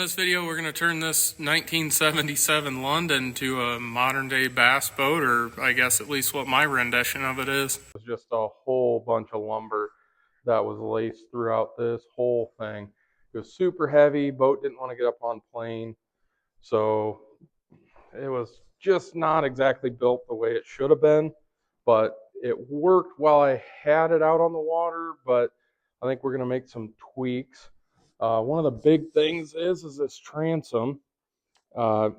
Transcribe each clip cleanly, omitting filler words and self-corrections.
In this video, we're going to turn this 1977 Lund into a modern day bass boat, or I guess at least what my rendition of it is. It was just a whole bunch of lumber that was laced throughout this whole thing. It was super heavy. Boat didn't want to get up on plane. So it was just not exactly built the way it should have been, but it worked while I had it out on the water. But I think we're going to make some tweaks. One of the big things is this transom.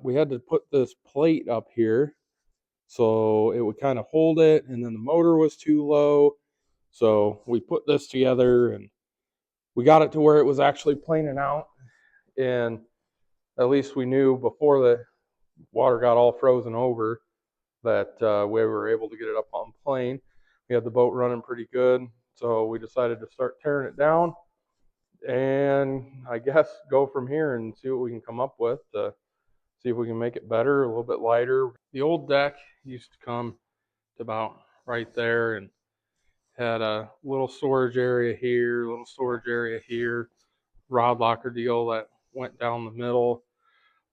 We had to put this plate up here so it would kind of hold it, and then the motor was too low. So we put this together and we got it to where it was actually planing out. And at least we knew before the water got all frozen over that we were able to get it up on plane. We had the boat running pretty good, so we decided to start tearing it down and I guess go from here and see what we can come up with to see if we can make it better, a little bit lighter. The old deck used to come to about right there and had a little storage area here, little storage area here, rod locker deal that went down the middle.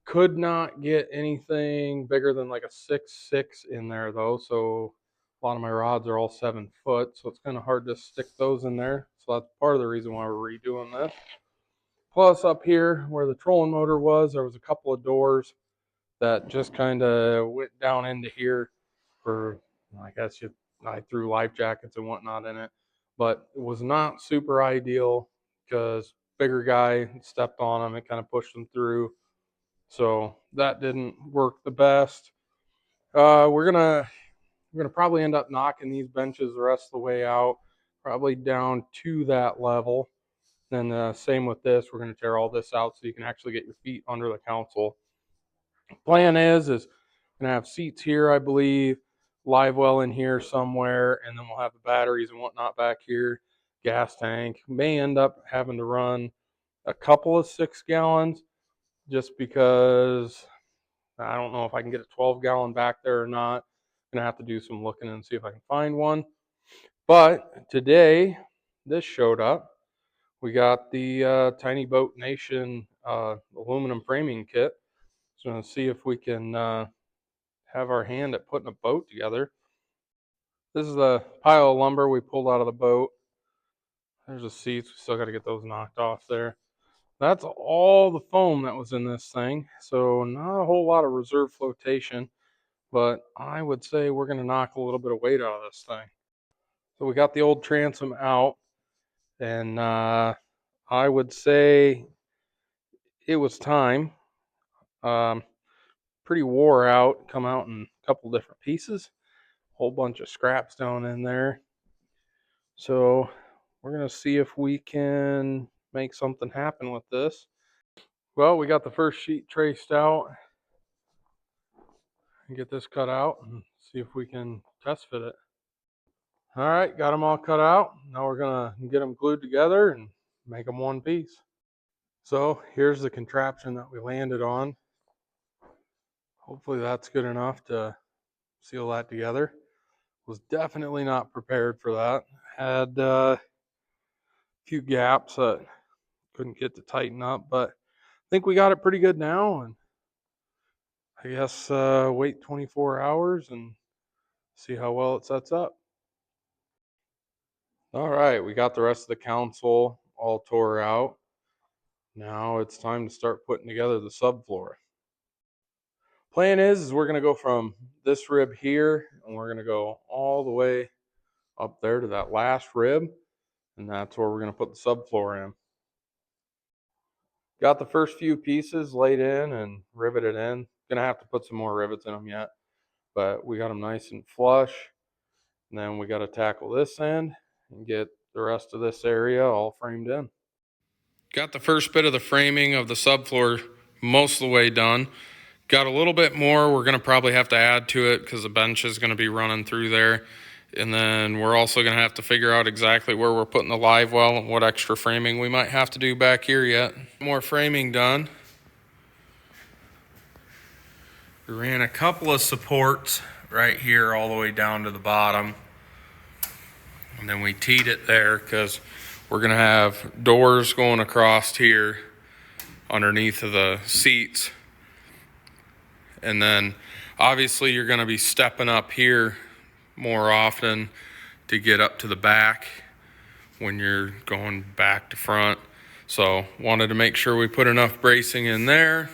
Could not get anything bigger than like a 6'6" in there though, so a lot of my rods are all 7 foot, so it's kind of hard to stick those in there. So that's part of the reason why we're redoing this. Plus up here where the trolling motor was, there was a couple of doors that just kind of went down into here for, I guess I threw life jackets and whatnot in it, but it was not super ideal because bigger guy stepped on them, it kind of pushed them through. So that didn't work the best. We're gonna probably end up knocking these benches the rest of the way out, probably down to that level. Then same with this, we're gonna tear all this out so you can actually get your feet under the console. Plan is gonna have seats here, I believe, live well in here somewhere, and then we'll have the batteries and whatnot back here, gas tank. May end up having to run a couple of 6 gallons just because I don't know if I can get a 12-gallon back there or not. I'm gonna have to do some looking and see if I can find one. But today, this showed up. We got the Tiny Boat Nation aluminum framing kit. So I'm gonna see if we can have our hand at putting a boat together. This is a pile of lumber we pulled out of the boat. There's the seats. We still got to get those knocked off there. That's all the foam that was in this thing. So not a whole lot of reserve flotation, but I would say we're going to knock a little bit of weight out of this thing. So we got the old transom out, and I would say it was time. Pretty wore out, come out in a couple different pieces. Whole bunch of scrap stone in there. So we're going to see if we can make something happen with this. Well, we got the first sheet traced out. Get this cut out and see if we can test fit it. All right, got them all cut out. Now we're gonna get them glued together and make them one piece. So here's the contraption that we landed on. Hopefully that's good enough to seal that together. Was definitely not prepared for that. Had a few gaps that couldn't get to tighten up, but I think we got it pretty good now. And I guess wait 24 hours and see how well it sets up. All right, we got the rest of the console all tore out. Now it's time to start putting together the subfloor. Plan is we're going to go from this rib here, and we're going to go all the way up there to that last rib, and that's where we're going to put the subfloor in. Got the first few pieces laid in and riveted in. Going to have to put some more rivets in them yet, but we got them nice and flush. And then we got to tackle this end and get the rest of this area all framed in. Got the first bit of the framing of the subfloor most of the way done. Got a little bit more we're going to probably have to add to it because the bench is going to be running through there. And then we're also going to have to figure out exactly where we're putting the live well and what extra framing we might have to do back here yet. More framing done. We ran a couple of supports right here all the way down to the bottom. And then we teed it there because we're going to have doors going across here underneath of the seats. And then obviously you're going to be stepping up here more often to get up to the back when you're going back to front. So wanted to make sure we put enough bracing in there.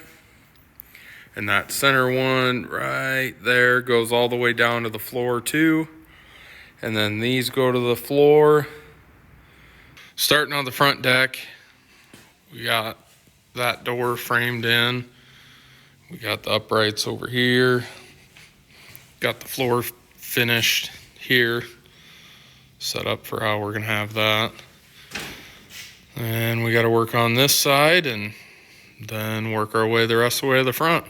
And that center one right there goes all the way down to the floor too. And then these go to the floor. Starting on the front deck, we got that door framed in. We got the uprights over here. Got the floor finished here. Set up for how we're gonna have that. And we gotta work on this side and then work our way the rest of the way to the front.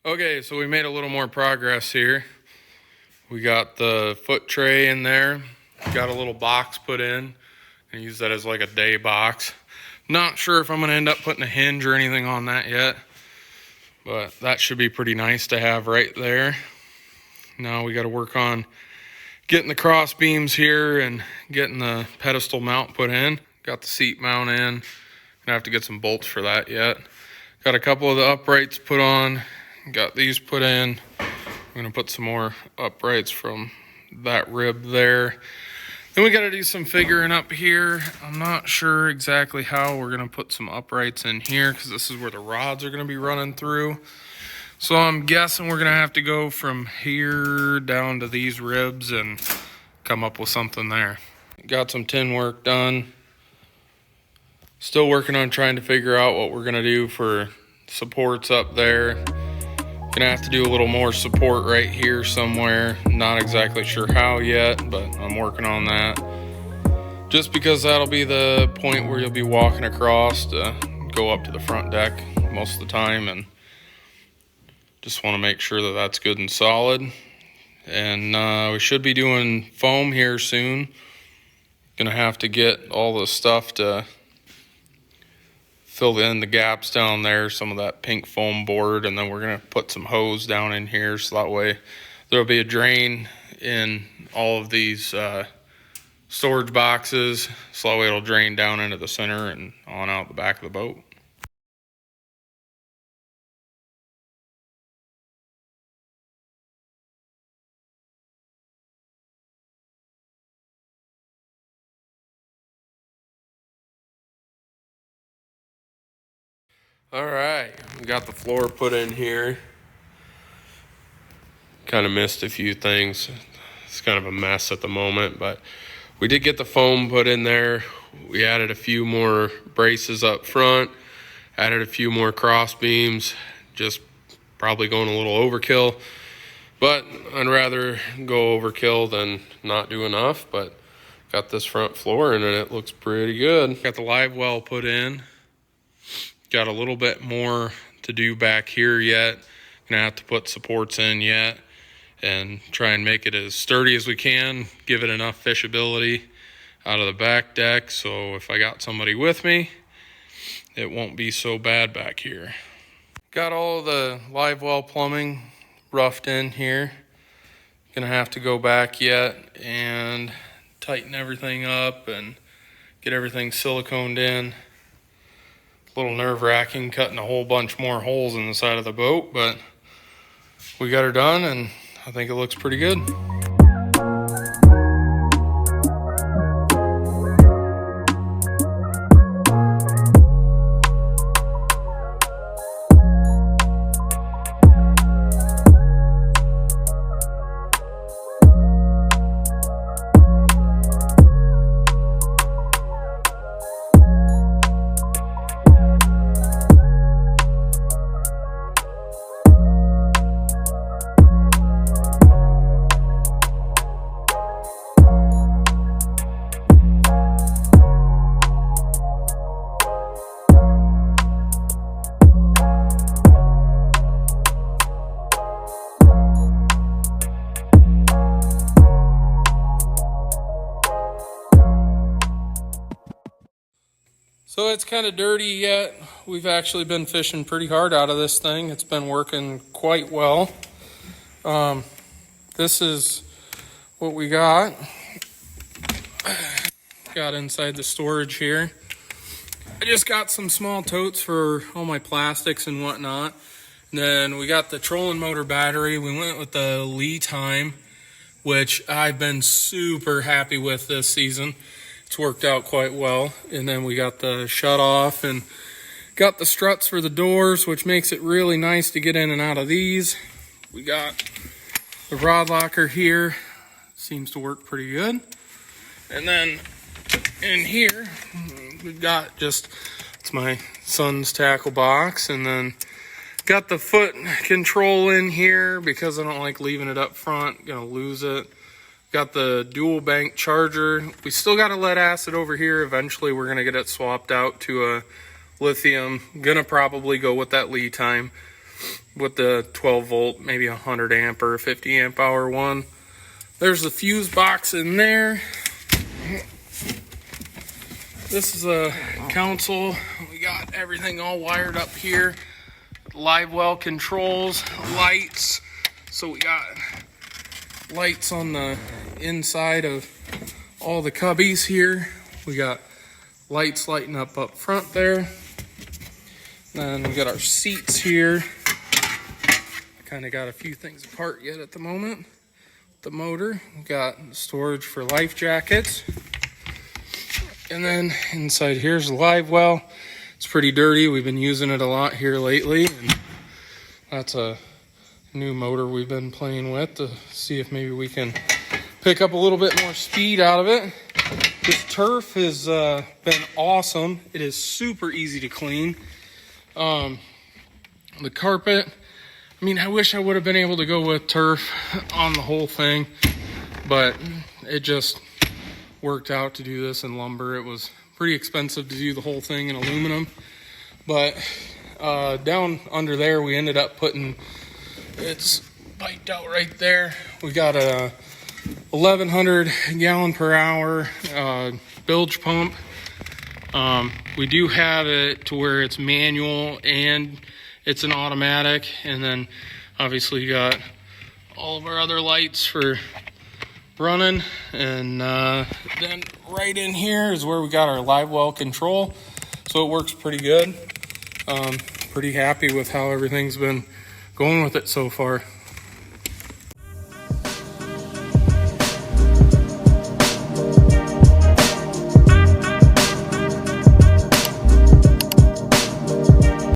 Okay, so we made a little more progress here. We got the foot tray in there. Got a little box put in. I use that as like a day box. Not sure if I'm gonna end up putting a hinge or anything on that yet, but that should be pretty nice to have right there. Now we gotta work on getting the cross beams here and getting the pedestal mount put in. Got the seat mount in. Gonna have to get some bolts for that yet. Got a couple of the uprights put on. Got these put in. I'm gonna put some more uprights from that rib there. Then we gotta do some figuring up here. I'm not sure exactly how we're gonna put some uprights in here because this is where the rods are gonna be running through. So I'm guessing we're gonna have to go from here down to these ribs and come up with something there. Got some tin work done. Still working on trying to figure out what we're gonna do for supports up there. Gonna have to do a little more support right here somewhere. Not exactly sure how yet, but I'm working on that. Just because that'll be the point where you'll be walking across to go up to the front deck most of the time, and just want to make sure that that's good and solid. And we should be doing foam here soon. Gonna have to get all the stuff to fill in the gaps down there, some of that pink foam board, and then we're gonna put some hose down in here so that way there'll be a drain in all of these storage boxes, so that way it'll drain down into the center and on out the back of the boat. All right, we got the floor put in here. Kind of missed a few things. It's kind of a mess at the moment, but we did get the foam put in there. We added a few more braces up front, added a few more cross beams, just probably going a little overkill, but I'd rather go overkill than not do enough. But got this front floor in and it looks pretty good. Got the live well put in. Got a little bit more to do back here yet. Gonna have to put supports in yet and try and make it as sturdy as we can, give it enough fishability out of the back deck, so if I got somebody with me, it won't be so bad back here. Got all the live well plumbing roughed in here. Gonna have to go back yet and tighten everything up and get everything siliconed in. A little nerve-wracking cutting a whole bunch more holes in the side of the boat, but we got her done and I think it looks pretty good. So it's kind of dirty yet. We've actually been fishing pretty hard out of this thing. It's been working quite well. This is what we got inside the storage here. I just got some small totes for all my plastics and whatnot. And then we got the trolling motor battery. We went with the Lee Time, which I've been super happy with this season. It's worked out quite well. And then we got the shut off and got the struts for the doors, which makes it really nice to get in and out of these. We got the rod locker here. Seems to work pretty good. And then in here, we've got it's my son's tackle box. And then got the foot control in here because I don't like leaving it up front. Gonna lose it. Got the dual bank charger. We still got a lead acid over here. Eventually we're gonna get it swapped out to a lithium. Gonna probably go with that Lee Time with the 12 volt, maybe 100 amp or 50 amp hour one. There's the fuse box in there. This is a console. We got everything all wired up here. Live well controls, lights. So we got lights on the inside of all the cubbies here. We got lights lighting up front there. Then we got our seats here. Kind of got a few things apart yet at the moment. The motor, we got storage for life jackets. And then inside here's the live well. It's pretty dirty. We've been using it a lot here lately. And that's a new motor we've been playing with to see if maybe we can pick up a little bit more speed out of it. This turf has been awesome. It is super easy to clean. The carpet, I mean, I wish I would have been able to go with turf on the whole thing, but it just worked out to do this in lumber. It was pretty expensive to do the whole thing in aluminum, but down under there we ended up putting, it's piped out right there. We got a 1100 gallon per hour bilge pump. We do have it to where it's manual and it's an automatic, and then obviously you got all of our other lights for running. And then right in here is where we got our live well control, so it works pretty good. Pretty happy with how everything's been going with it so far.